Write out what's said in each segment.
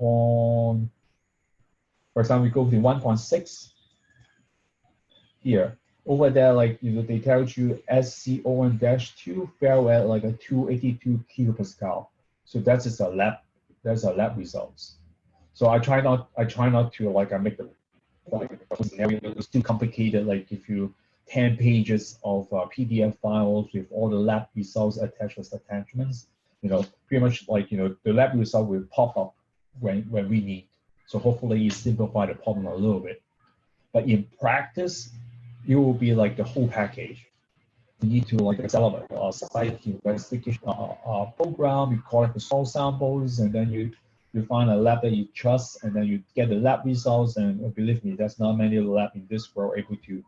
for example, we go to 1.6 here. Over there, like, they tell you SCON-2 fell at like a 282 kilopascal. So that's just a lab results. So I try not to like make the scenario it's too complicated. Like if you 10 pages of PDF files with all the lab results attached as attachments, pretty much like the lab result will pop up when we need. So hopefully you simplify the problem a little bit. But in practice, it will be like the whole package. You need to like develop a site investigation program. You collect the source samples, and then you find a lab that you trust, and then you get the lab results. And believe me, there's not many labs in this world able to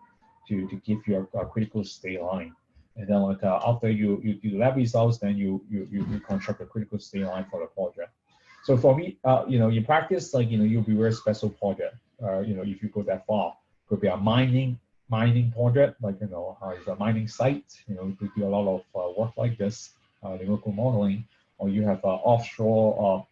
give you a critical state line. And then like after you do the lab results, then you construct a critical state line for the project. So for me, in practice, like you'll be very special project. If you go that far, could be a mining project, like it's a mining site. You do a lot of work like this, numerical modeling, or you have an offshore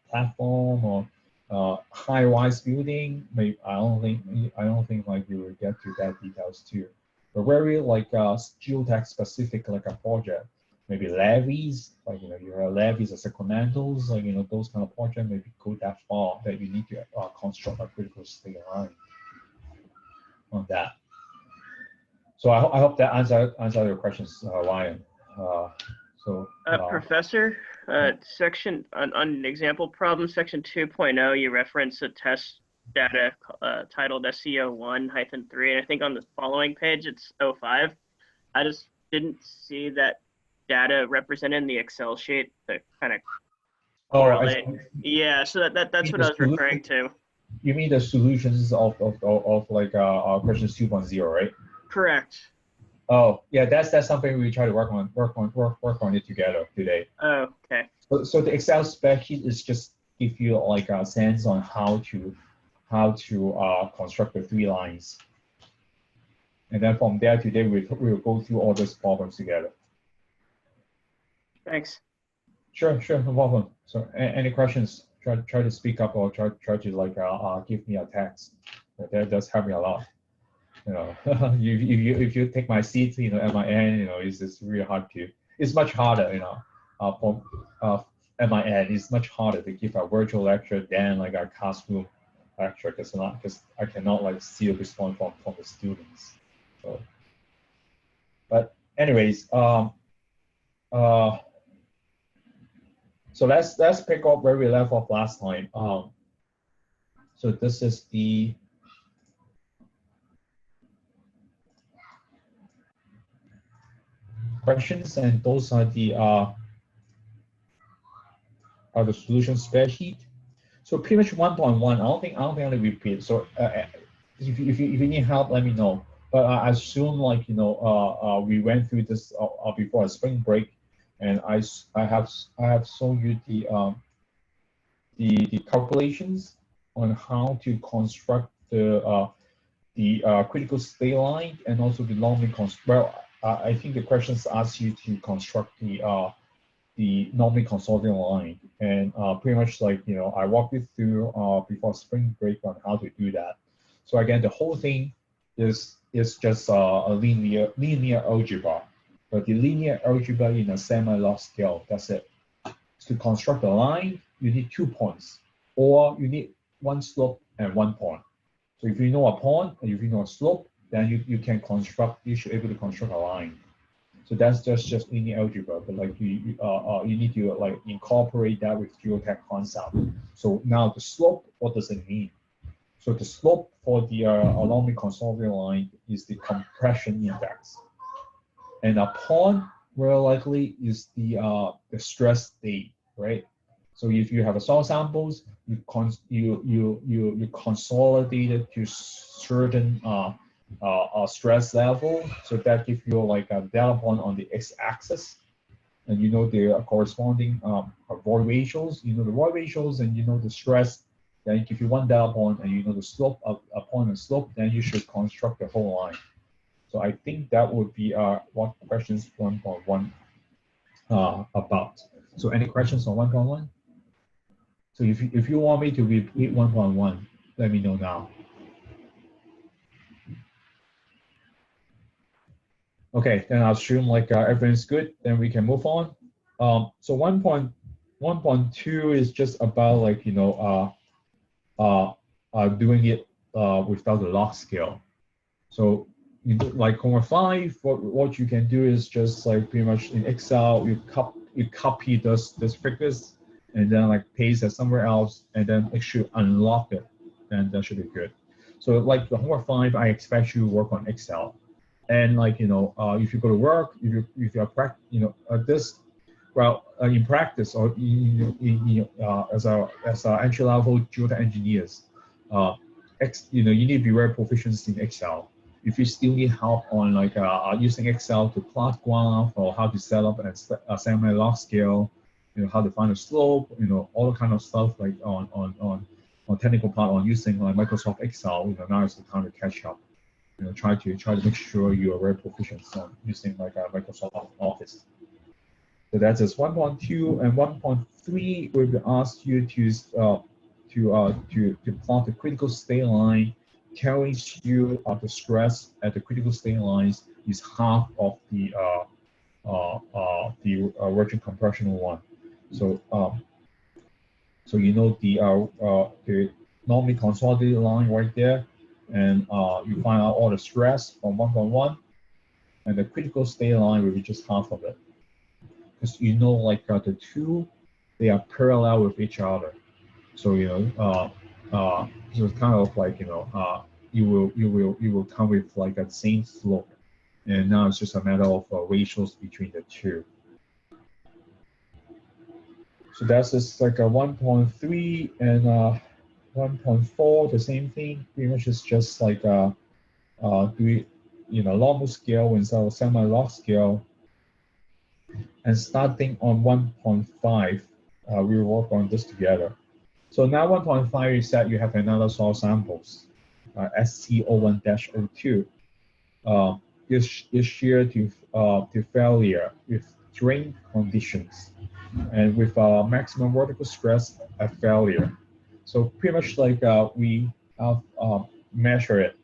platform or high-rise building. Maybe I don't think like you will get to that details too. But very like geotech specific, like a project, maybe levees, like you have levees or secondmentals, like those kind of projects maybe go that far that you need to construct a critical state line on that. So I hope that answer your questions, Ryan. Professor, section on example problem section 2.0, you reference a test data titled SCO1-3, and I think on the following page it's 05. I just didn't see that data represented in the Excel sheet to kind of correlate. Yeah, so that's what I was referring to. You mean the solutions of like question 2.0, right? Correct. Oh yeah, that's something we try to work on it together today. Oh, okay. So the Excel spreadsheet is just give you like a sense on how to construct the 3 lines, and then from there today we'll go through all those problems together. Thanks. Sure, no problem. So any questions? Try to speak up or try to like give me a text. That does help me a lot. If you take my seat, at my end, it's really hard to. It's much harder, from at my end, it's much harder to give a virtual lecture than like a classroom lecture because I cannot like see the response from the students. So, but anyways, so let's pick up where we left off last time. So this is the questions, and those are the solution spreadsheet. So pretty much 1.1. I don't think I'll repeat. So if you need help, let me know. But I assume like we went through this before a spring break, and I have shown you the calculations on how to construct the critical state line, and also the normally I think the questions ask you to construct the normally consolidated line, and pretty much like I walked you through before spring break on how to do that. So again, the whole thing is just a linear algebra, but the linear algebra in a semi-log scale. That's it. To construct a line, you need 2 points, or you need 1 slope and 1 point. So if you know a point and if you know a slope, then you should be able to construct a line. So that's just linear algebra, but like you need to like incorporate that with geotech concept. So now the slope, what does it mean? So the slope for the along the consolidated line is the compression index, and a point very likely is the stress state, right? So if you have a soil samples, you consolidate it to certain stress level, so that gives you like a data point on the x-axis, and the corresponding void ratios. The void ratios, and the stress. Then give you 1 data point, and the slope of a point and slope. Then you should construct the whole line. So I think that would be what questions 1.1 about. So any questions on 1.1? So if you want me to repeat 1.1, let me know now. Okay, then I'll assume like everything's good, then we can move on. So 1.2 is just about like, you know, doing it without the log scale. So like Homer 5, what you can do is just like pretty much in Excel, you copy this figures and then like paste it somewhere else, and then it should unlock it, and that should be good. So like the Homer 5, I expect you to work on Excel. And like, you know, if you go to work, if you're you know, this, well, in practice or as a entry level geotech engineers, you know, you need to be very proficient in Excel. If you still need help on like using Excel to plot graph, or how to set up a semi-log scale, you know, how to find a slope, you know, all the kind of stuff like on technical part on using like Microsoft Excel, you know, now is the time to catch up. You know, try to make sure you are very proficient on using like Microsoft Office. So that's just 1.2, and 1.3 will ask you to plot the critical state line, telling you the stress at the critical state lines is half of the virgin compression one. So so you know the normally consolidated line right there, and you find out all the stress from 1.1, and the critical state line will be just half of it. Because you know, like the two, they are parallel with each other. So you know, so it's kind of like, you know, you will come with like a same slope, and now it's just a matter of ratios between the two. So that's just like a 1.3 and 1.4, the same thing. Pretty much it's just like do it, you know, normal scale instead of semi-log scale. And starting on 1.5, we will work on this together. So now 1.5 is that you have another soil samples, SCO1-02. Is shear to failure with drain conditions and with maximum vertical stress at failure. So pretty much like we have measure it,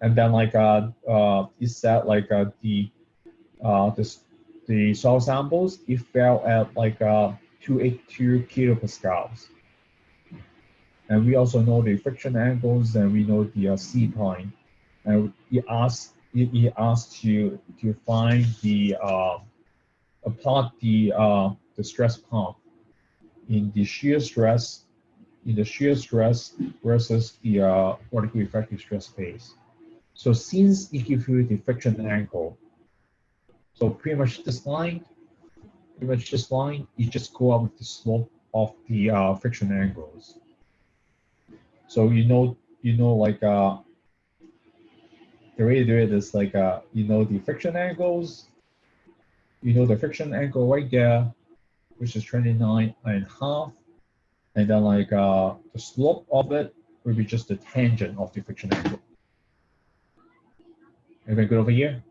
and then like is that like the soil samples, it fell at like 282 kilopascals. And we also know the friction angles, and we know the C point. And it asks you to find the plot the stress path in the shear stress versus the vertical effective stress phase. So since it gives you the friction angle, so pretty much this line, you just go up with the slope of the friction angles. So you know like the way to do it is like you know the friction angles, you know the friction angle right there, which is 29.5, and then like the slope of it will be just the tangent of the friction angle. Everybody good over here?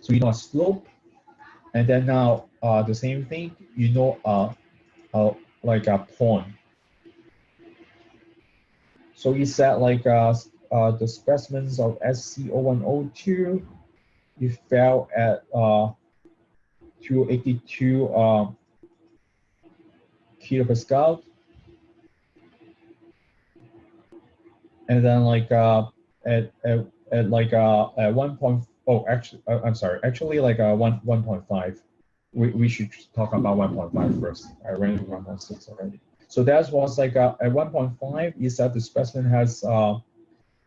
So you know a slope, and then now the same thing, you know like a point. So you said like the specimens of SCO1-02, it fell at 282 kilopascal, and then like at like at 1. Oh, actually, I'm sorry. Actually, like 1.5. We should talk about 1.5 first. I ran into 1.6 already. So that was like at 1.5 is that the specimen has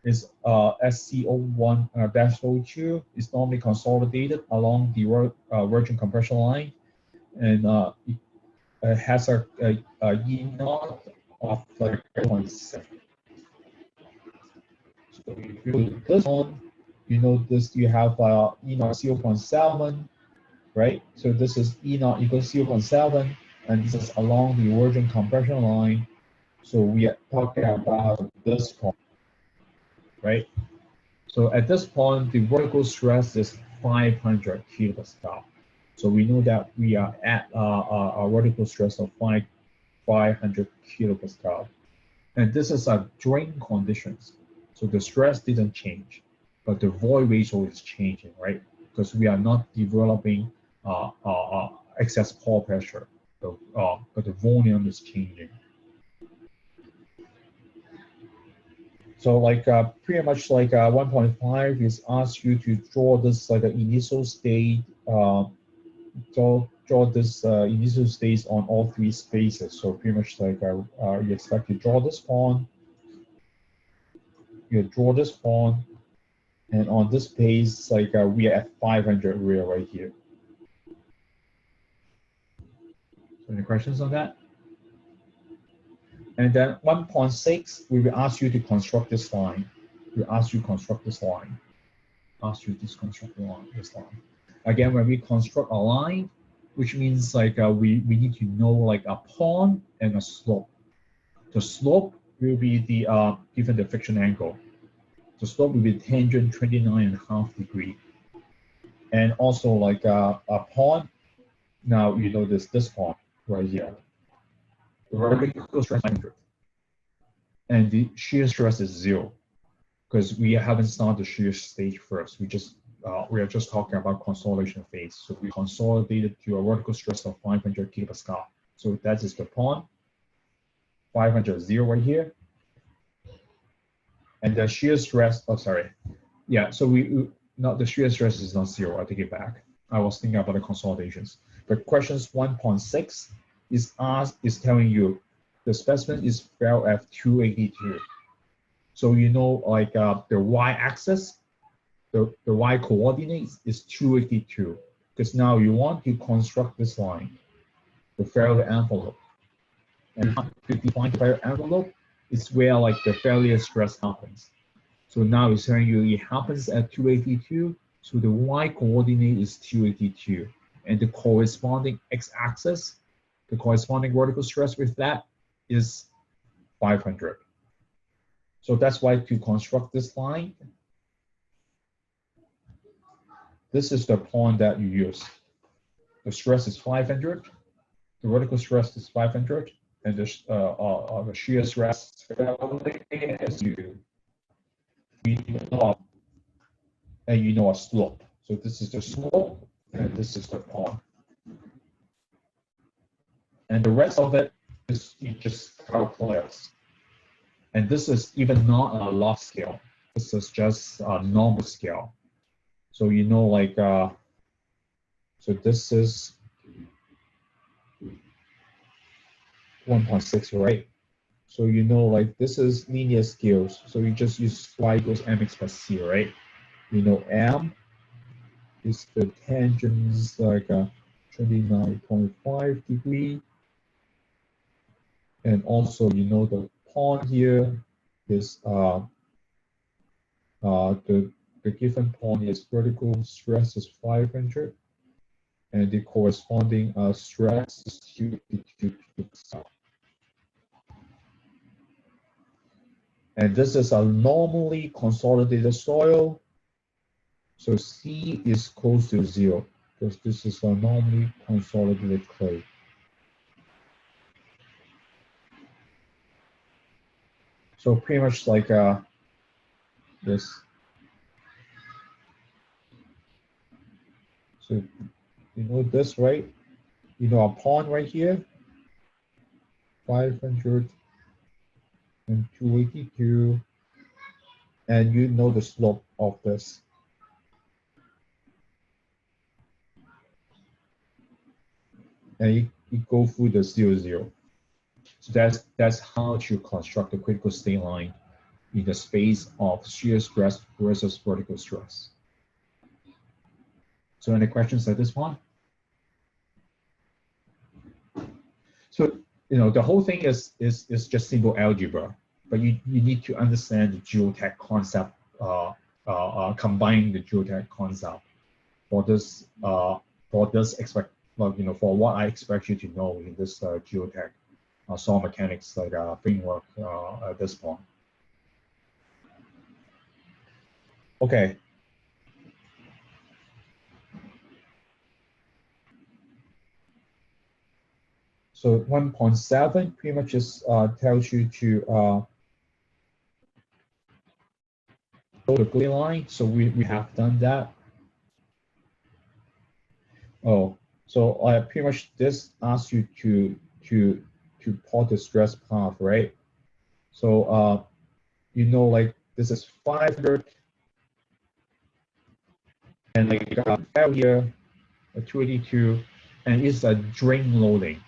is SCO1-02 is normally consolidated along the virgin compression line, and it has a E0 of like 0.7. So if you do this one, you know this, you have E0 0.7, right? So this is E0 equals 0.7, and this is along the virgin compression line. So we are talking about this point, right? So at this point, the vertical stress is 500 kilopascal. So we know that we are at a vertical stress of 500 kilopascal. And this is a drain conditions. So the stress didn't change, but the void ratio is changing, right? Because we are not developing excess pore pressure, but the volume is changing. So like pretty much like 1.5 is asked you to draw this like an initial state, draw this initial states on all three spaces. So pretty much like you expect to draw this point, you draw this point, and on this page, like we are at 500 real right here. So any questions on that? And then 1.6, we will ask you to construct this line. We ask you to construct this line. Ask you to construct this line. Again, when we construct a line, which means like we need to know like a point and a slope. The slope will be the given the friction angle. The slope will be tangent 29.5 degree. And also like a point. Now you know this point right here. The vertical stress 500. And the shear stress is 0 because we haven't started the shear stage first. We are just talking about consolidation phase. So we consolidated to a vertical stress of 500 kilopascal. So that is the point. 500 0 right here. And the shear stress, oh sorry. Yeah, so the shear stress is not 0. I take it back. I was thinking about the consolidations. But questions 1.6 is telling you the specimen is fell at 282. So you know like the y-axis, the y coordinates is 282. Because now you want to construct this line, the failure envelope. And to define the failure envelope is where like the failure stress happens. So now it's telling you it happens at 282. So the y coordinate is 282. And the corresponding x-axis, the corresponding vertical stress with that is 500. So that's why to construct this line, this is the point that you use. The stress is 500, the vertical stress is 500, and the shear stress is you know, and you know a slope. So this is the slope, and this is the point. And the rest of it is you just calculate. And this is even not a log scale. This is just a normal scale. So you know like, so this is 1.6, right? So you know like this is linear scales. So you just use y equals mx plus c, right? You know m is the tangents like 29.5 degree. And also you know the point here is the given point is vertical stress is 500, and the corresponding stress is 282. And this is a normally consolidated soil. So C is close to 0 because this is a normally consolidated clay. So pretty much like this. So you know this, right? You know a pond right here, 500 and 282, and you know the slope of this. And you go through the 0, 0. So that's how to construct the critical state line in the space of shear stress versus vertical stress. So any questions at this point? So you know the whole thing is just simple algebra, but you need to understand the geotech concept, combining the geotech concept for this for what I expect you to know in this geotech soil mechanics like framework at this point. Okay. So 1.7 pretty much just tells you to go the gray line. So we have done that. Oh, so pretty much this asks you to plot the stress path, right? So you know, like this is 500, and like failure, a 282, and it's a drain loading.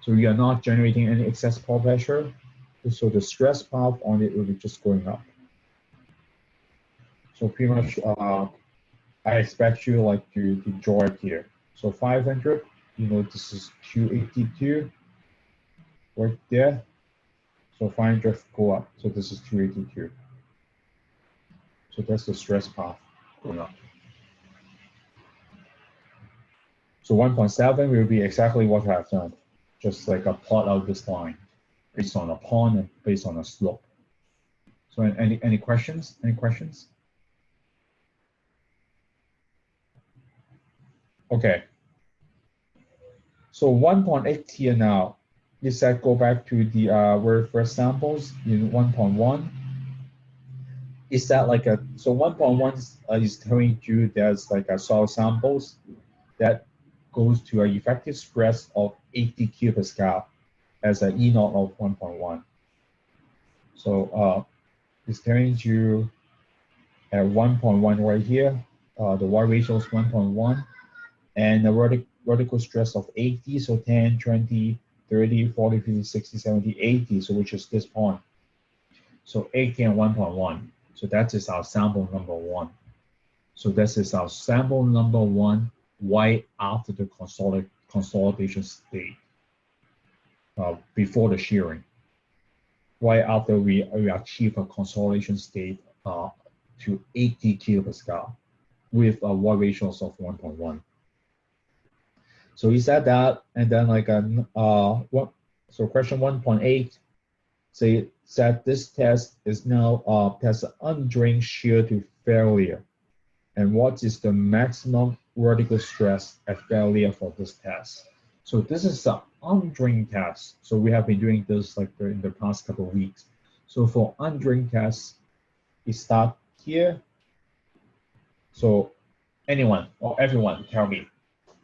So you are not generating any excess pore pressure. So the stress path on it will be just going up. So pretty much, I expect you like to draw it here. So 500, you know, this is 282 right there. So 500 go up. So this is 282. So that's the stress path going up. So 1.7 will be exactly what I've done. Just like a plot out this line based on a pond and based on a slope. So any questions? Any questions? Okay. So 1.8 here now. Is that go back to the very first samples in 1.1? Is that like a, so 1.1 is telling you there's like a soil samples that goes to an effective stress of 80 kilopascal as an E0 of 1.1. So it's telling you at 1.1 right here, the Y ratio is 1.1, and the vertical stress of 80, so 10, 20, 30, 40, 50, 60, 70, 80, so which is this point. So 80 and 1.1. So that is our sample number 1. So this is our sample number 1 right after the consolidation state, before the shearing. Right after we achieve a consolidation state to 80 kilopascal with a Y ratios of 1.1. So he said that, and then like so question 1.8 said this test is now test undrained shear to failure, and what is the maximum vertical stress at failure for this test? So this is an undrained test. So we have been doing this like in the past couple of weeks. So for undrained tests, we start here. So anyone or everyone tell me.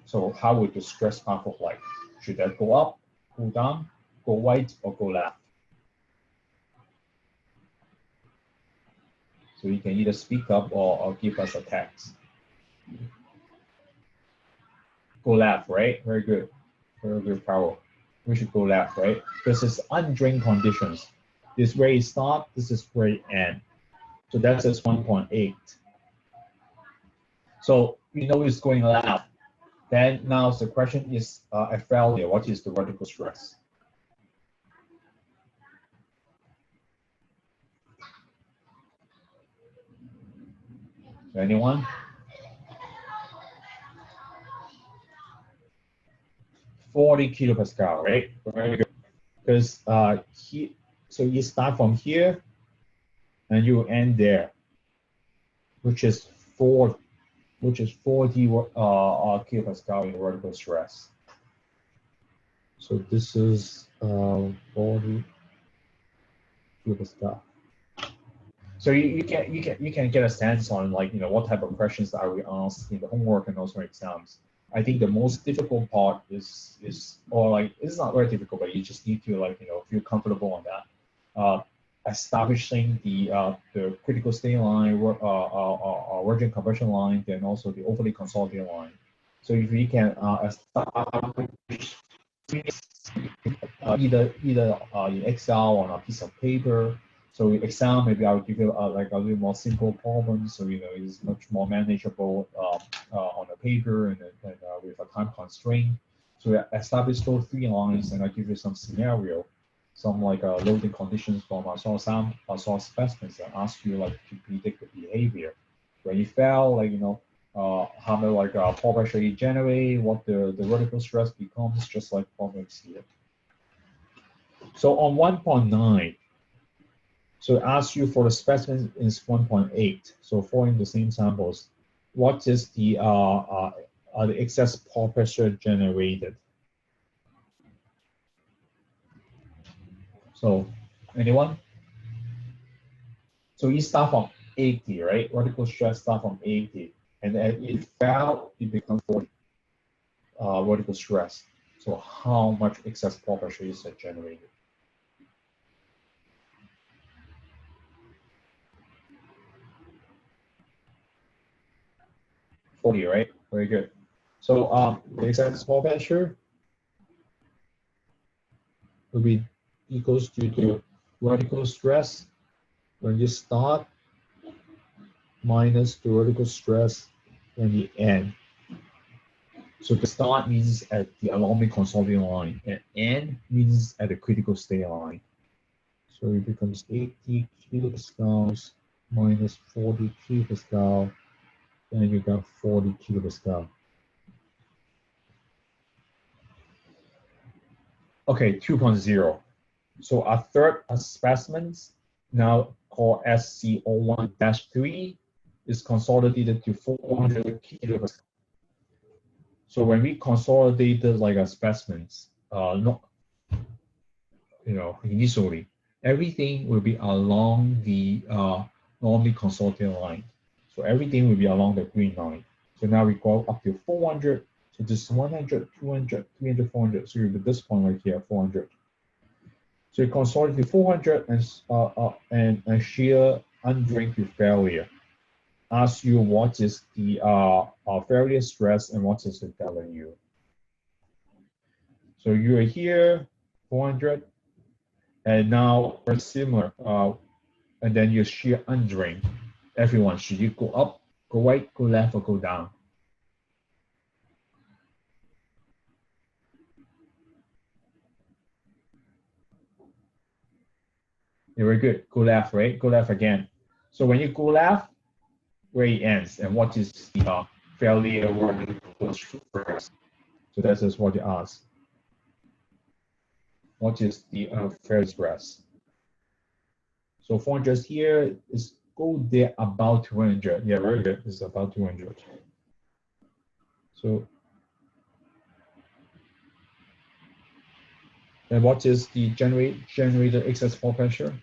So how would the stress path look like? Should that go up, go down, go right, or go left? So you can either speak up or give us a text. Go left, right? Very good. Very good, Carol. We should go left, right? This is undrained conditions. This where it start, this is where it end. So that's just 1.8. So we know it's going left. Then now the question is at failure, what is the vertical stress? Anyone? $40 kilopascal, right? Very good. Because so you start from here and you end there, which is 40 kilopascal in vertical stress. So this is 40 kilopascal. So you can get a sense on like, you know, what type of questions are we asked in the homework and also exams. I think the most difficult part is or like it's not very difficult, but you just need to like, you know, feel comfortable on that. Establishing the critical state line, virgin conversion line, then also the overly consolidated line. So if we can establish either in Excel or on a piece of paper. So in Excel, maybe I'll give you like a little more simple problem, so you know it's much more manageable on the paper and with a time constraint. So we establish those 3 lines, and I give you some scenario, some like loading conditions from our soil specimens, and ask you like to predict the behavior. When you fail, like you know, how much like pore pressure you generate, what the vertical stress becomes, just like problems here. So on 1.9, so it asks you for the specimen is 1.8. So following the same samples, what is the excess pore pressure generated? So anyone? So you start from 80, right? Vertical stress start from 80, and then it fell, it becomes 40 vertical stress. So how much excess pore pressure is generated? $40, right? Very good. So the excess pore pressure will be equals to the vertical stress when you start minus the vertical stress when you end. So the start means at the alarming consolidating line, and end means at the critical state line. So it becomes 80 kilopascals minus 40 kilopascal, and you got 40 kilopascal. Okay, 2.0. So our third specimen, now called SCO1-3, is consolidated to 400 kilopascal. So when we consolidated like a specimens, initially, everything will be along the normally consolidated line. So everything will be along the green line. So now we go up to 400. So this is 100, 200, 300, 400. So you have this point right here, 400. So you consolidate to 400 and shear undrained to failure. Ask you what is the failure stress and what is the W. So you are here, 400, and now we're similar. And then you shear undrained. Everyone, should you go up, go right, go left, or go down? Yeah, very good. Go left, right? Go left again. So when you go left, where it ends, and what is the failure vertical stress? So that is what you ask. What is the failure stress? So 400 here is go there about 200. Yeah, very good. It's about 200. So, and what is the generated excess pore pressure?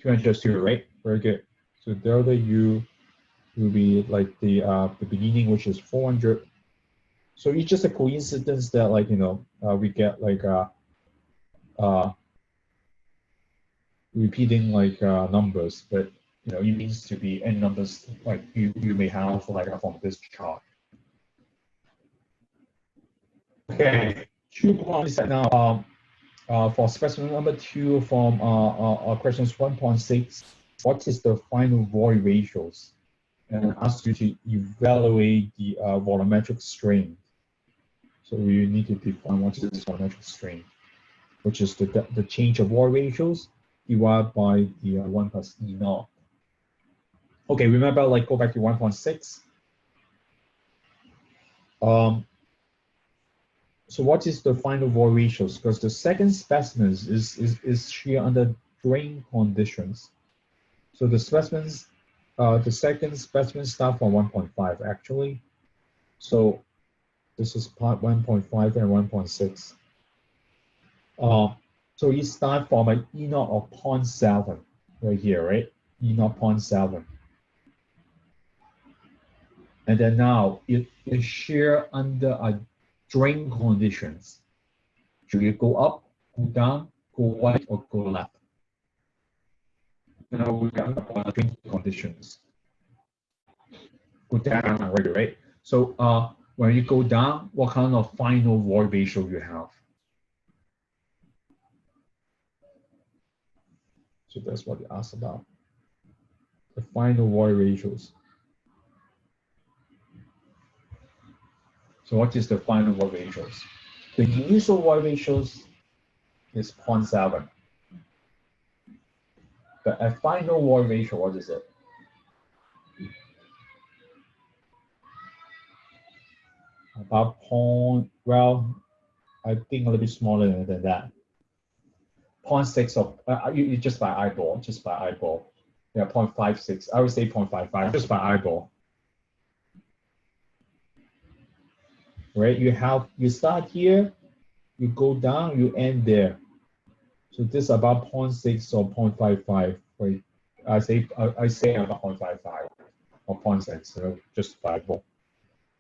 $200, right? Very good. So delta U will be like the beginning, which is 400. So it's just a coincidence that we get like repeating numbers, but it means to be n numbers like you may have from this chart. Okay, 2 points now. For specimen number 2 from questions 1.6, what is the final void ratios? And ask you to evaluate the volumetric strain. So you need to define what is volumetric strain, which is the change of void ratios divided by the 1 plus E naught. Okay, remember, go back to 1.6. So what is the final void ratios? Because the second specimen is shear under drain conditions. So the specimens, the second specimen start from 1.5 actually. So this is part 1.5 and 1.6. So you start from an E naught of 0.7 right here, right? E naught 0.7. And then now it is shear under a drain conditions. Should you go up, go down, go right, or go left? Now we got drain conditions. Go down, right? So when you go down, what kind of final void ratio you have? So that's what you asked about. The final void ratios. So what is the final void ratios? The initial void ratios is 0.7. The final void ratio, what is it? About I think a little bit smaller than that. 0.6 of, you just by eyeball. Yeah, 0.56. I would say 0.55, just by eyeball. right? You start here, you go down, you end there. So this is about 0.6 or 0.55. Right? I say about 0.55 or 0.6, so justifiable.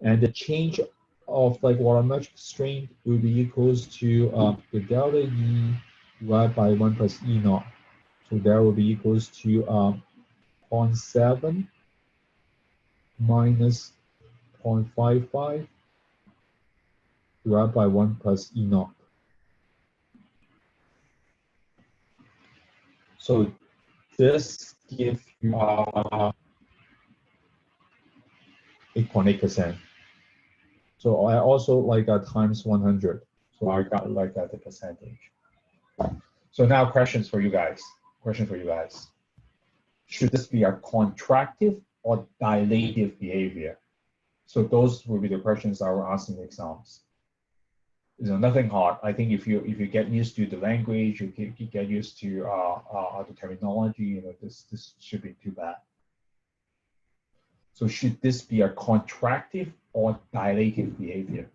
And the change of like volumetric strength will be equals to the delta E divided by 1 plus E naught. So that will be equals to 0.7 minus 0.55 divided by 1 plus E naught. So this gives you 8.8%. So I also like times 100. So I got like the percentage. So now questions for you guys. Should this be a contractive or dilative behavior? So those will be the questions I will ask in the exams. Nothing hard. I think if you get used to the language, you get used to the terminology, this should be too bad. So should this be a contractive or dilative behavior?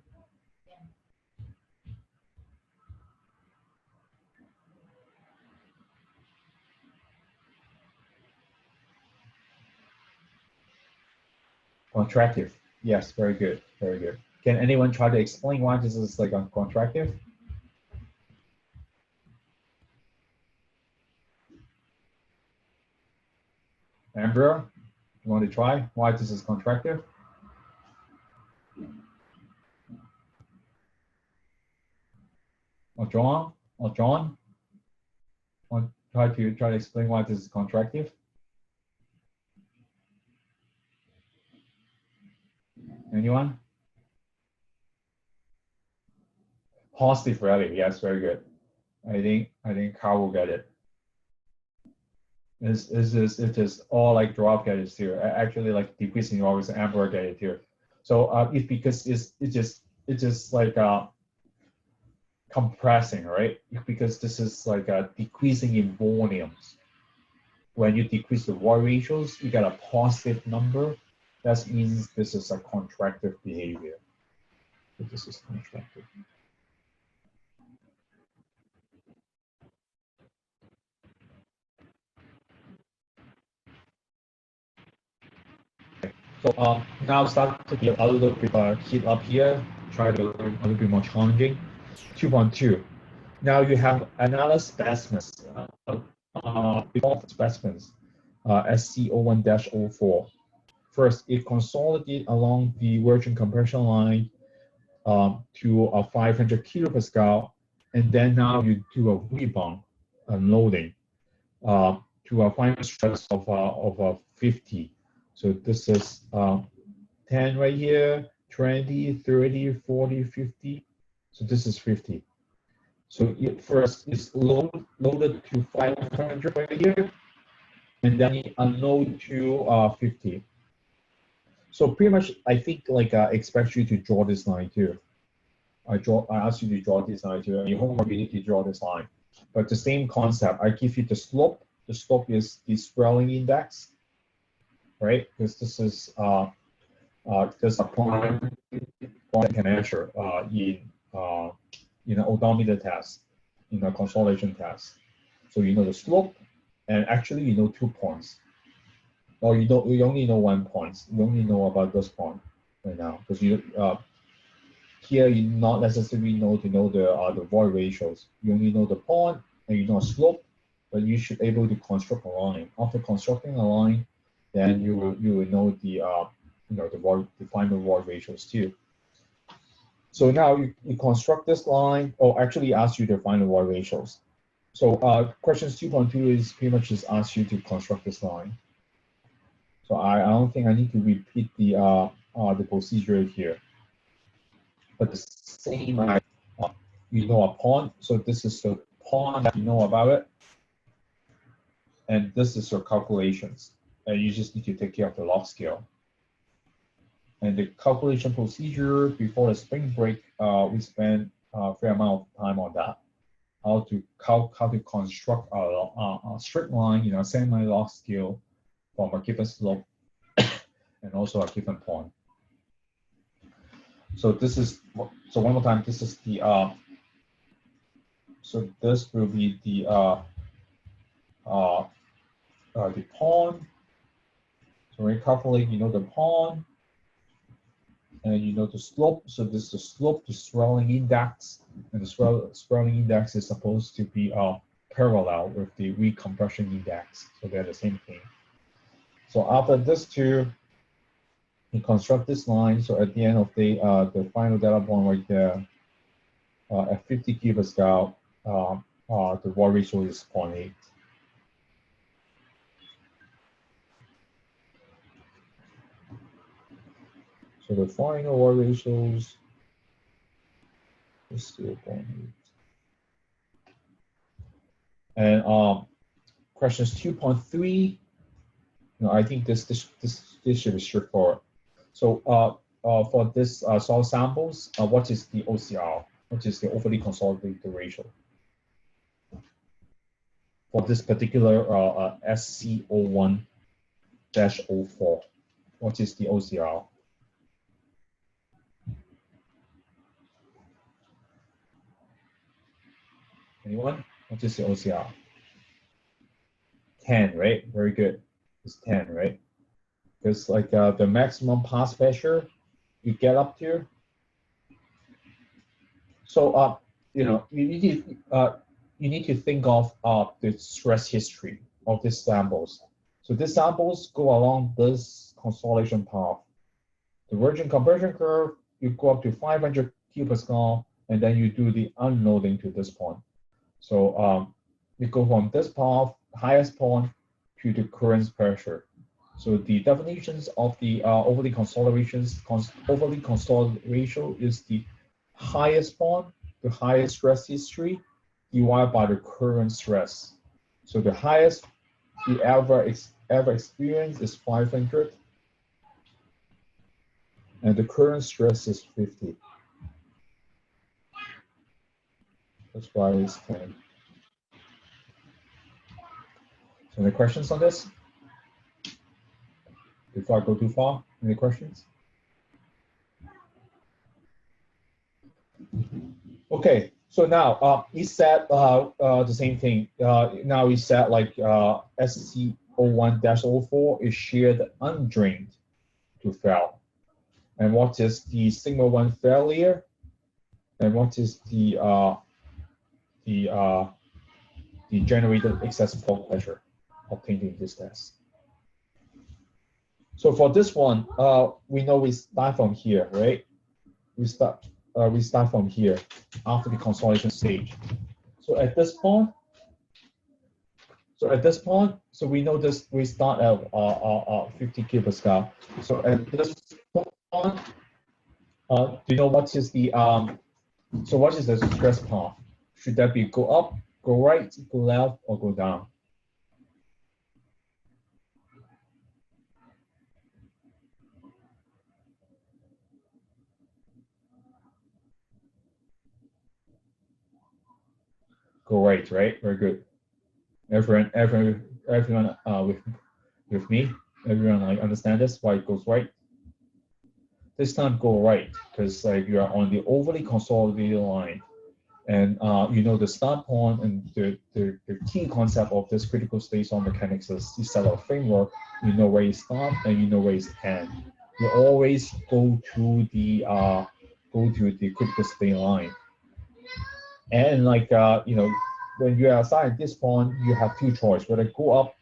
Contractive. Yes, very good, very good. Can anyone try to explain why this is like a contractive? Amber, you want to try why this is contractive? Or John? Want try to explain why this is contractive? Anyone? Positive rally. Yes, very good. I think Carl will get it. It is all like drop get it here. Actually, like decreasing always Amber get it here. So it's because it's just like compressing, right? Because this is like decreasing in volumes. When you decrease the void ratios, you get a positive number. That means this is a contractive behavior. So this is contractive. So now start to get a little bit heat up here. Try to learn a little bit more challenging. 2.2. Now you have another specimens, before specimens, SCO1-04. First, it consolidated along the virgin compression line to a 500 kilopascal, and then now you do a rebound unloading to a final stress of 50. So this is 10 right here, 20, 30, 40, 50. So this is 50. So first it's loaded to 500 right here, and then you unload to 50. So pretty much, I think like I expect you to draw this line too. I ask you to draw this line too. In your homework, you need to draw this line. But the same concept, I give you the slope. The slope is the swelling index, right? Because this is there's a point that can measure in an odometer test, in a consolidation test. So you know the slope, and actually you know 2 points. Or you only know 1 point. You only know about this point right now, because you here you not necessarily know the void ratios. You only know the point and you know slope, but you should able to construct a line. After constructing a line, then you will know the the final void ratios too. So now you construct this line, or actually ask you to find the void ratios. So questions 2.2 is pretty much just ask you to construct this line. So I don't think I need to repeat the procedure here. But the same, you know a point. So this is the point that you know about it, and this is your calculations, and you just need to take care of the log scale. And the calculation procedure before the spring break, we spent a fair amount of time on that. How to construct a straight line, semi-log scale from a given slope and also a given point. So this is, so one more time, this is the, so this will be the pond. So when you calculate, you know the pond, and you know the slope. So this is the slope to swelling index, and the swelling index is supposed to be parallel with the recompression index. So they're the same thing. So after this two, you construct this line. So at the end of the final data point right there, at 50 kilopascal, the water ratio is 0.8. So the final water ratios is still 0.8. And questions 2.3. I think this should be straightforward. So for this soil samples, what is the OCR? What is the overly consolidated ratio? For this particular SC01-04, what is the OCR? Anyone? What is the OCR? 10, right? Very good. It's 10, right? Because like the maximum pass pressure you get up to. So you need to think of the stress history of these samples. So these samples go along this consolidation path. The virgin compression curve, you go up to 500 kilopascal, and then you do the unloading to this point. So you go from this path, highest point, to the current pressure. So the definitions of the overly consolidated ratio is the highest point, the highest stress history, divided by the current stress. So the highest the ever experienced is 500, and the current stress is 50. That's why it's 10. So any questions on this? Before I go too far, any questions? Okay, so now we said the same thing. Now we said like SC01-04 is sheared undrained to fail. And what is the sigma 1 failure? And what is the generated excess flow pressure obtained in this test? So for this one, we know we start from here, right? We start from here after the consolidation stage. So at this point, so we know this, we start at 50 kilopascal. So at this point, do you know what is the so what is the stress path? Should that be go up, go right, go left, or go down? Go right, right? Very good. Everyone with me? Everyone like understand this? Why it goes right? This time go right because like you are on the overly consolidated line, and you know the start point and the key concept of this critical state soil mechanics is you set a framework. You know where you start and you know where you end. You always go to the critical state line, and like you know, when you are assigned at this point, you have two choices: whether go up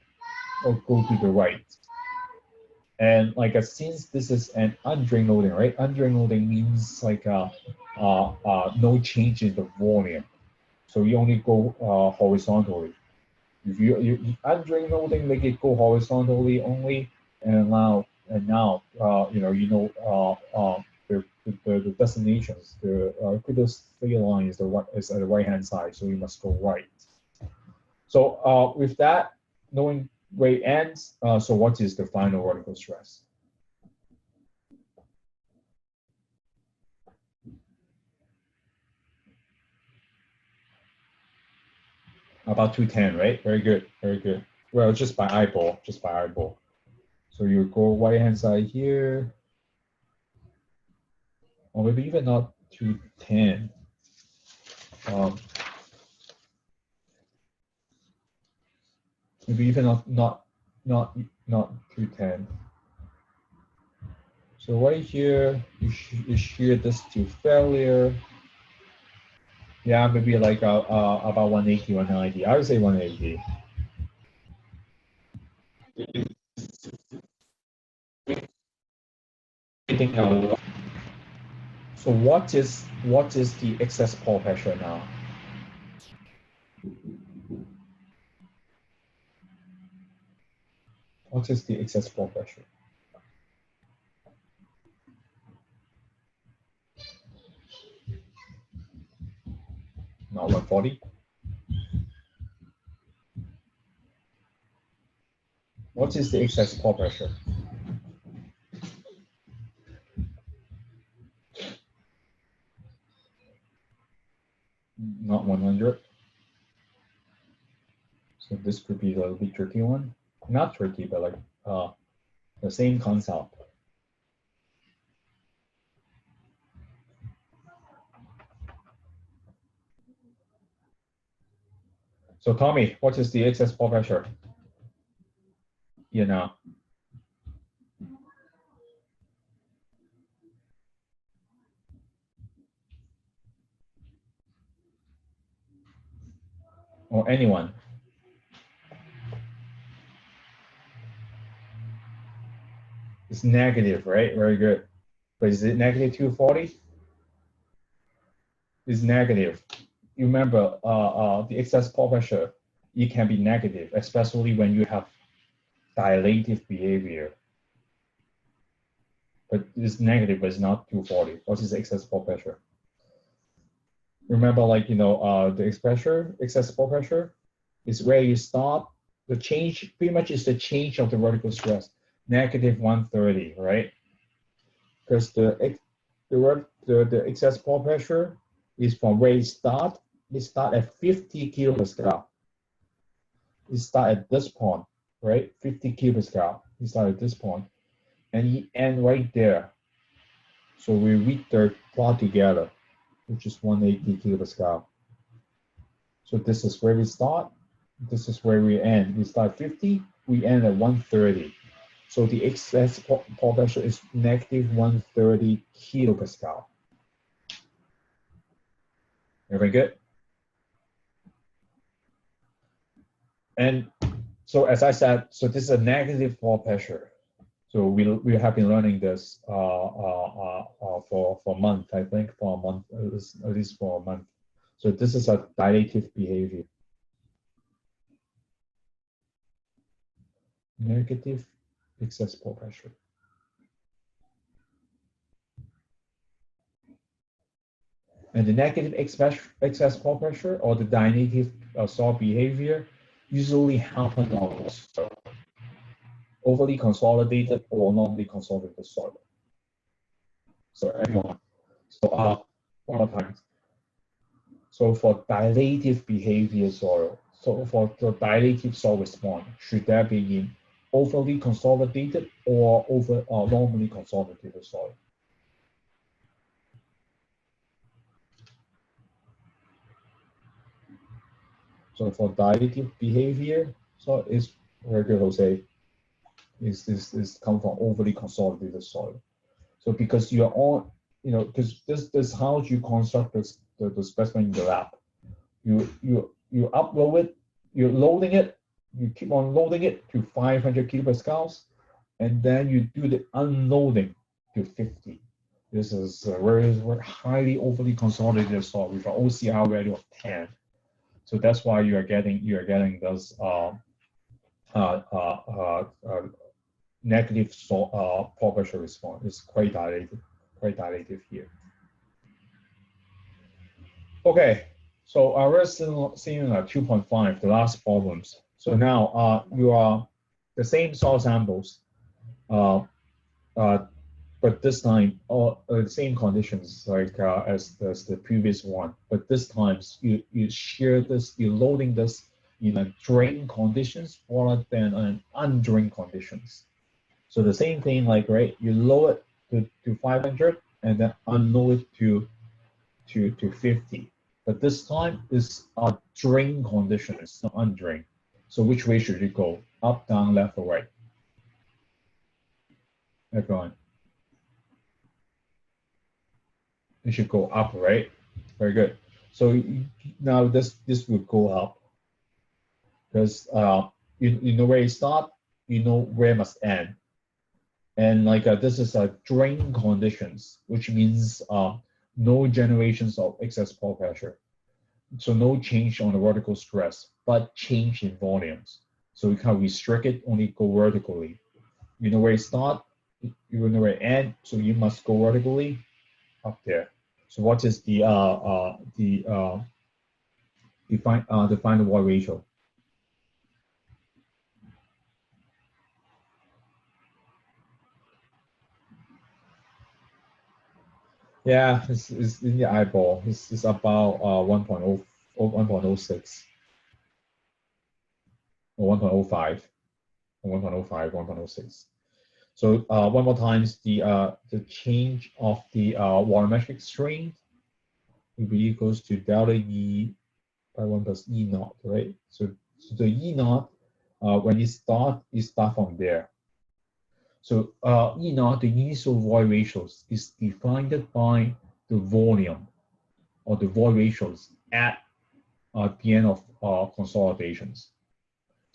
or go to the right. And like since this is an undrained loading, right? Undrained loading means like no change in the volume, so you only go horizontally. If you undrained loading, make it go horizontally only, and now the destinations, the critical state line is at the right hand side, so you must go right. So with that, knowing where it ends, so what is the final vertical stress? About 210, right? Very good, very good. Well, just by eyeball. So you go right hand side here. or maybe even not 210. Maybe even not 210. So right here, you shear this to failure. Yeah, maybe like about 180, 190. I would say 180. So what is the excess pore pressure now? What is the excess pore pressure? Not 140. What is the excess pore pressure? Not 100. So this could be a little bit tricky one. Not tricky, but like the same concept. So Tommy, what is the excess pore pressure? You know. Or anyone. It's negative, right? Very good. But is it negative 240? It's negative. You remember the excess pore pressure, it can be negative, especially when you have dilative behavior. But it's negative, but it's not 240. What is the excess pore pressure? Remember, like, the excess pore pressure is where you start. The change pretty much is the change of the vertical stress, negative 130, right? Because the excess pore pressure is from where it start. It start at 50 kilopascal. It start at this point, right? 50 kilopascal. It start at this point, and it end right there. So we read the plot together, which is 180 kilopascal. So this is where we start. This is where we end. We start 50. We end at 130. So the excess pore pressure is negative 130 kilopascal. Very good. And so as I said, so this is a negative pore pressure. So we have been learning this for a month, I think, for a month, at least for a month. So this is a dilative behavior. Negative excess pore pressure. And the negative excess pore pressure or the dilative soil behavior usually happen on overly consolidated or normally consolidated soil. So everyone, so one more time. So for dilative behavior soil, so for the dilative soil response, should that be in overly consolidated or normally consolidated soil? So for dilative behavior, so it's very good, Jose. Is come from overly consolidated soil. So because you're all, because this is how you construct the specimen in the lab. You upload it, you're loading it, you keep on loading it to 500 kilopascals, and then you do the unloading to 50. This is a very highly overly consolidated soil with an OCR value of 10. So that's why you are getting those negative pore pressure response. It's quite dilative here. Okay, so we're still seeing 2.5, the last problems. So now you are the same soil samples, but this time the same conditions like as the previous one. But this time you share this, you're loading this in a drain conditions rather than an undrained conditions. So the same thing, like, right, you load it to 500, and then unload it to 50. But this time is a drain condition, it's not undrain. So which way should it go? Up, down, left, or right? Everyone. It should go up, right? Very good. So now this would go up because you know where you start, you know where it must end. And like this is a drain conditions, which means no generations of excess pore pressure. So no change on the vertical stress, but change in volumes. So you can restrict it, only go vertically. You know where you start, you know where you end, so you must go vertically up there. So what is the final void ratio? Yeah, it's in the eyeball. It's about 1.0 1.06 or 1.05 or 1.05 1.06. So one more times the change of the volumetric strain will be equals to delta E by 1 plus E naught, right? So the E naught, when you start from there. So E naught, the initial void ratios, is defined by the volume or the void ratios at the end of consolidations.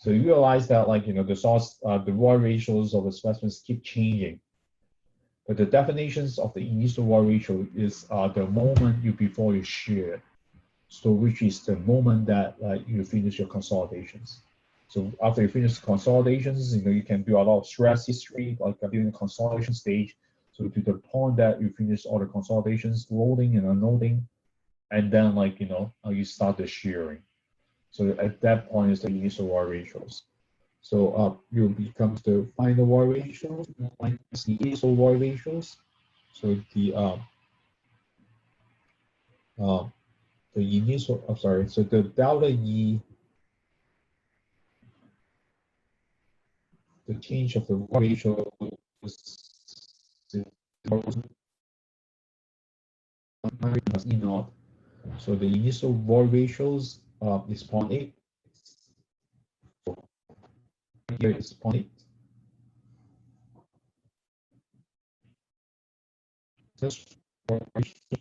So you realize that, like, the void ratios of the specimens keep changing. But the definitions of the initial void ratio is the moment before you shear. So which is the moment that you finish your consolidations. So after you finish consolidations, you can do a lot of stress history, like during the consolidation stage. So to the point that you finish all the consolidations, loading and unloading, and then you start the shearing. So at that point is the initial void ratios. So you becomes the final void ratios minus the initial void ratios. So the initial, I'm sorry, so the delta E, the change of the void ratio is E naught. So the initial void ratios is 0.8. Here is 0.8. This void ratio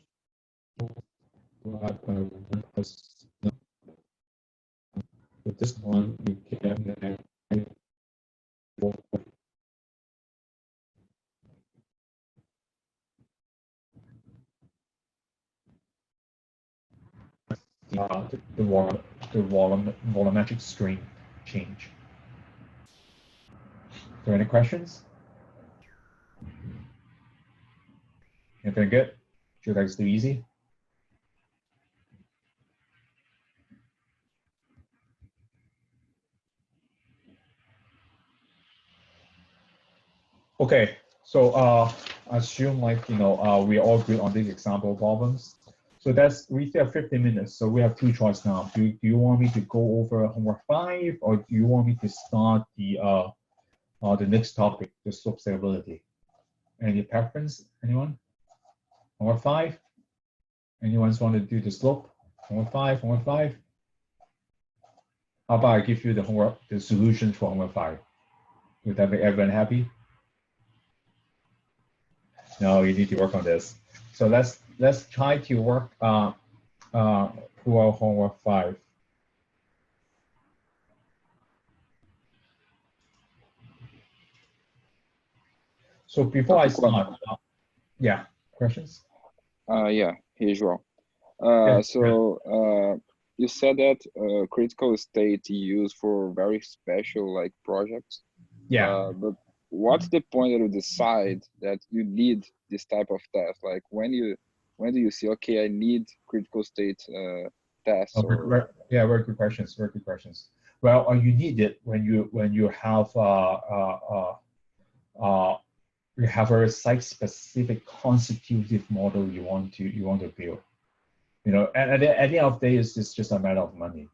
with this one you can the volumetric strain change. Are there any questions? Anything good? Should you guys do easy? Okay, so assume we're all good on these example problems. So we still have 15 minutes. So we have two choices now. Do you want me to go over homework 5, or do you want me to start the next topic, the slope stability? Any preference? Anyone? Homework 5? Anyone want to do the slope? Homework 5, homework 5? How about I give you the solutions for homework 5? Would that make everyone happy? No, you need to work on this. So let's try to work through our homework 5. So before I start, yeah, questions? Yeah, here as well. You said that critical state used for very special projects. Yeah. But what's the point that you decide that you need this type of test? Like when do you see, okay, I need critical state tests? Yeah, very good questions. Very good questions. Well, you need it when you have a site-specific constitutive model you want to build. And at the end of the day, it's just a matter of money.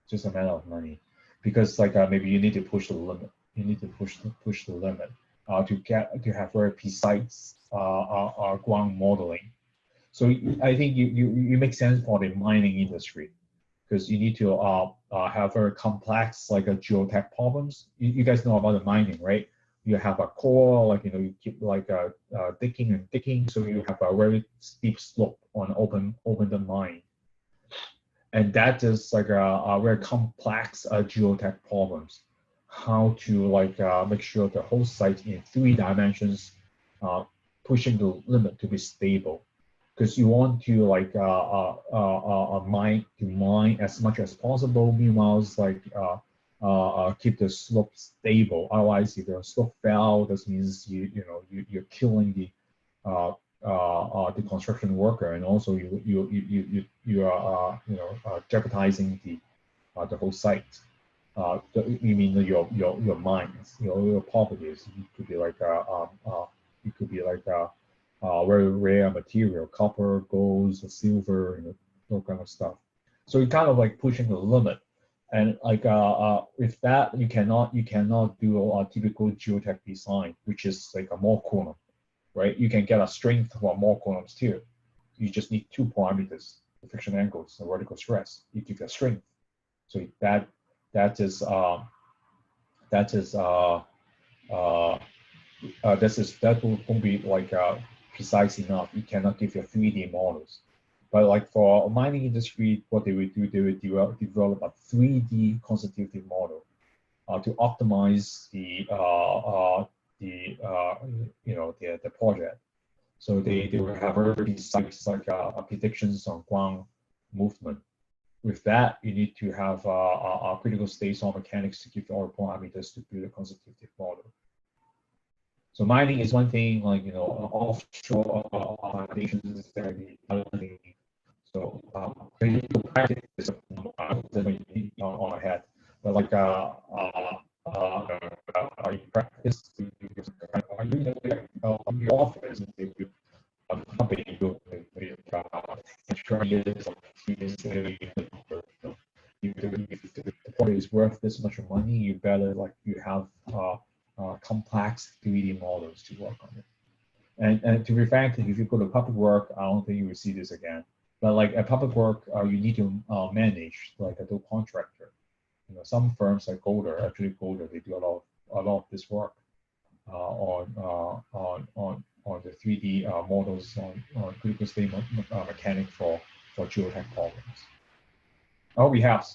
Just a matter of money, because maybe you need to push the limit. You need to push the limit to have very precise ground modeling. So I think you make sense for the mining industry, because you need to have very complex like a geotech problems. You guys know about the mining, right? You have a core, like you keep like digging and digging, so you have a very steep slope on open the mine, and that is like a very complex geotech problems. How to like make sure the whole site in 3 dimensions, pushing the limit to be stable, because you want to like mine as much as possible. Meanwhile, it's like keep the slope stable. Otherwise, if the slope fell, that means you're killing the construction worker, and also you are jeopardizing the whole site. You mean your mines, your properties. It could be like very rare material, copper, gold, silver, those kind of stuff. So you're kind of like pushing the limit, and like with that you cannot do a typical geotech design, which is like a more column, right? You can get a strength for more columns too. You just need 2 parameters: the friction angles and vertical stress. You give a strength. So that won't be like precise enough. You cannot give you 3D models. But like for mining industry, what they would do, they would develop a 3D constitutive model to optimize the project. So they will have very precise like predictions on ground movement. With that, you need to have a critical state soil mechanics to give all the parameters to build a constitutive model. So mining is one thing, like offshore foundations is the other thing. So clinical practice is on my head, but like you practice, are you in your office? Company if the product is worth this much money, you better like you have complex 3D models to work on it. And to be frank, if you go to public work, I don't think you will see this again. But like at public work, you need to manage like a contractor. Some firms like Golder, they do a lot of this work on the 3D models on critical state mechanics for geotech problems. Oh, we have.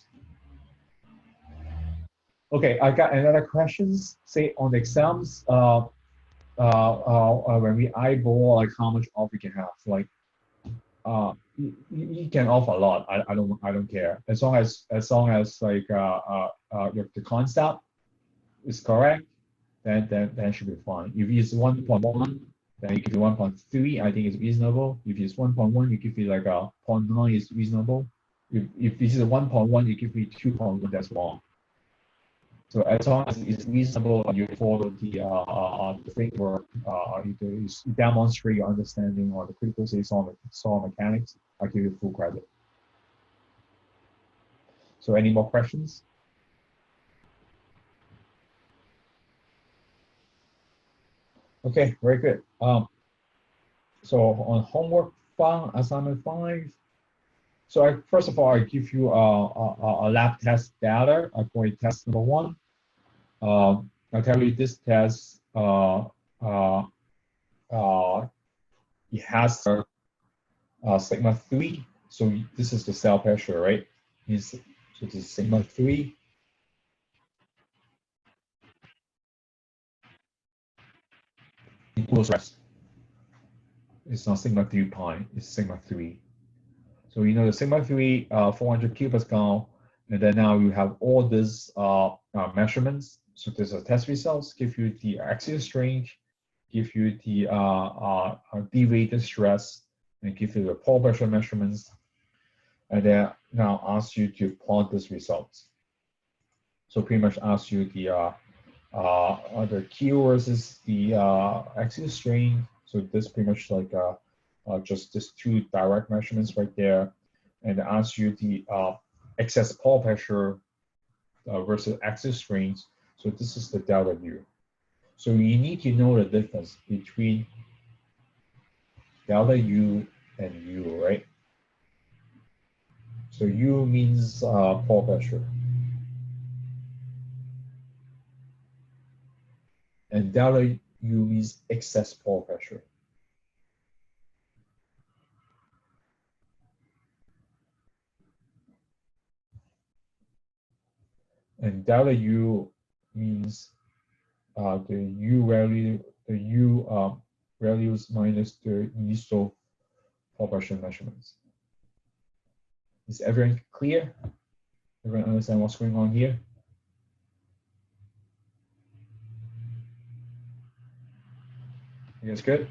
Okay, I got another questions. Say on the exams, when we eyeball like how much off we can have, like you can off a lot. I don't care as long as like the concept is correct, then should be fine. If it's 1.1, then you give it 1.3. I think it's reasonable. If it's 1.1, you give it like a 0.9 is reasonable. If this is a 1.1, you give me 2.1. That's wrong. So as long as it's reasonable, you follow the framework, you demonstrate your understanding on the critical state soil mechanics, I give you full credit. So any more questions? Okay, very good. So on homework file, assignment 5. So first of all, I give you a lab test data. I call it test number 1. I tell you this test, it has sigma 3. So this is the cell pressure, right? So this is sigma 3. Equals rest. It's not sigma 3 pi, it's sigma 3. So the sigma 3, 400 kilopascal, and then now you have all these measurements. So there's a test results, give you the axial strength, give you the deviated stress, and give you the pore pressure measurements, and then now ask you to plot these results. So pretty much ask you the Q versus the axial strength. So this pretty much like just these 2 direct measurements right there, and ask you the excess pore pressure versus axial strength. So this is the delta U. So you need to know the difference between delta U and U, right? So U means pore pressure. And delta U means excess pore pressure. And delta U means the U value, the U values minus the initial pore pressure measurements. Is everyone clear? Everyone understand what's going on here? You guys good?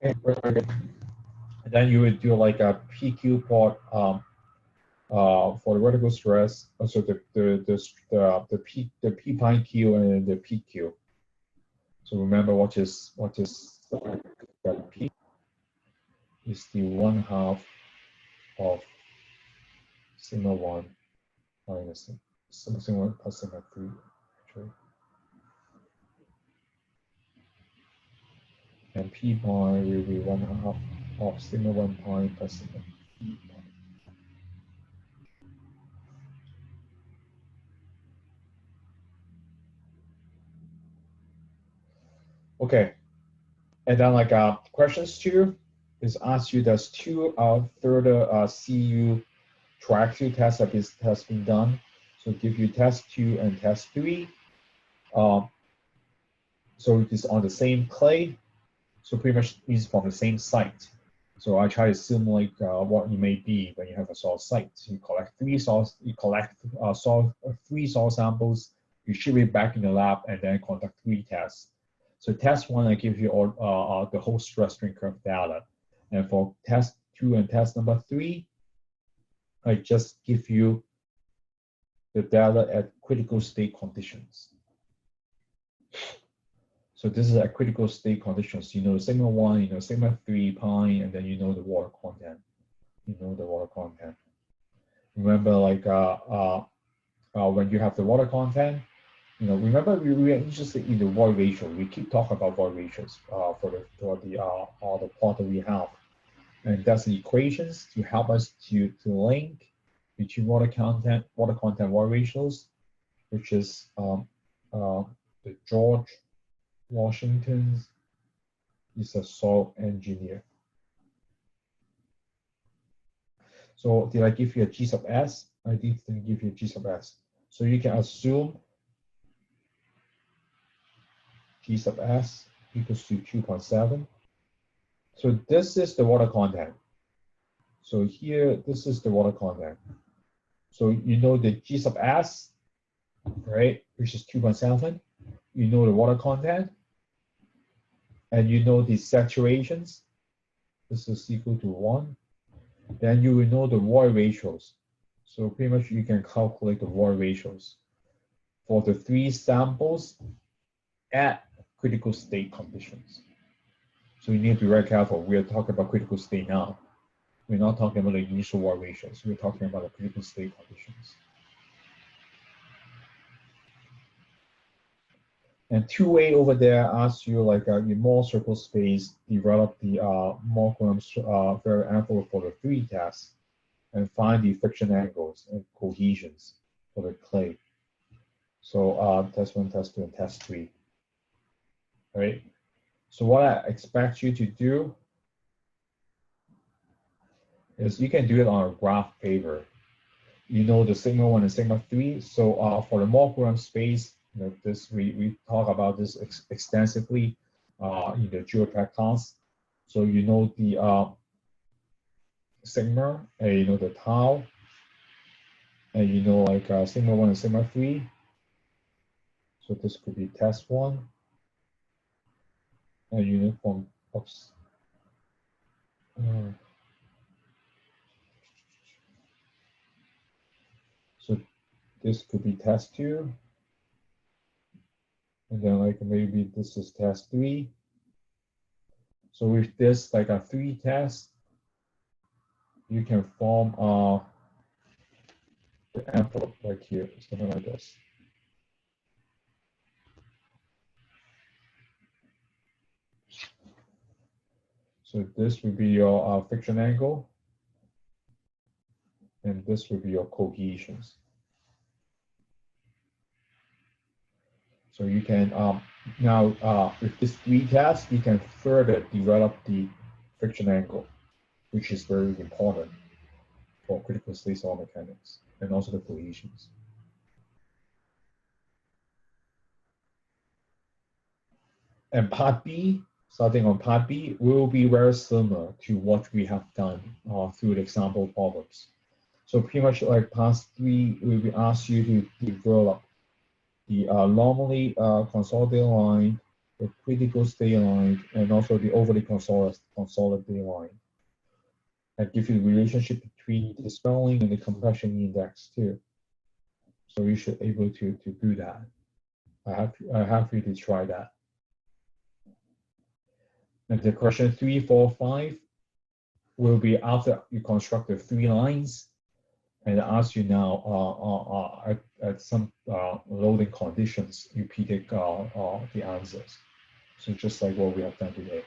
Okay, very good. And then you would do like a PQ plot for the vertical stress, also the P prime Q and the PQ. So remember what is the P is the 1/2 of sigma 1 minus sigma 1 plus sigma 3. Actually. And P bar will be 1/2 of sigma 1 pi plus sigma 3 pi. Okay, and then like questions 2 is ask you, does 2 further CU triaxial test has been done. So give you test 2 and test 3. So it is on the same clay. So pretty much is from the same site. So I try to simulate what it may be when you have a soil site. You collect 3 soils, you collect 3 soil samples, you ship it back in the lab, and then conduct 3 tests. So test 1, I give you all the whole stress strain curve data, and for test 2 and test number 3, I just give you the data at critical state conditions. So this is a critical state conditions. You know sigma 1, you know sigma 3 pi, and then you know the water content. You know the water content. Remember, like when you have the water content, you know, remember we were interested in the void ratio. We keep talking about void ratios for the plot that we have, and that's the equations to help us to link between water content void ratios, which is the George Washington is a soil engineer. So did I give you a G sub S? I didn't give you a G sub S. So you can assume G sub S equals to 2.7. So this is the water content. So here, this is the water content. So you know the G sub S, right, which is 2.7. You know the water content, and you know the saturations. This is equal to 1. Then you will know the void ratios. So pretty much you can calculate the void ratios for the 3 samples at critical state conditions. So you need to be very careful. We are talking about critical state now. We're not talking about the initial void ratios. We're talking about the critical state conditions. And 2A over there asks you like in more circle space, develop the Markov envelope for the 3 tests and find the friction angles and cohesions for the clay. So test 1, test 2, and test 3. All right. So what I expect you to do is you can do it on a graph paper. You know the sigma 1 and sigma 3. So for the Markov space, you know, this we talk about this extensively in the Geotech class. So you know the sigma, and you know the tau, and you know like sigma 1 and sigma 3. So this could be test 1, and you know from oops. So this could be test 2. And then like maybe this is test 3. So with this like a 3 test, you can form the envelope like here, something like this. So this will be your friction angle, and this will be your cohesions. So you can now with this retest, you can further develop the friction angle, which is very important for critical state solid mechanics and also the cohesions. And part B, starting on part B, will be very similar to what we have done through the example problems. So pretty much like part 3, we will ask you to develop the normally consolidated line, the critical state line, and also the overly consolidated line. And give you the relationship between the swelling and the compression index too. So you should be able to do that. I have you to try that. And the question 3, 4, 5 will be after you construct the 3 lines, and ask you now at some loading conditions, you predict the answers. So just like what we have done today.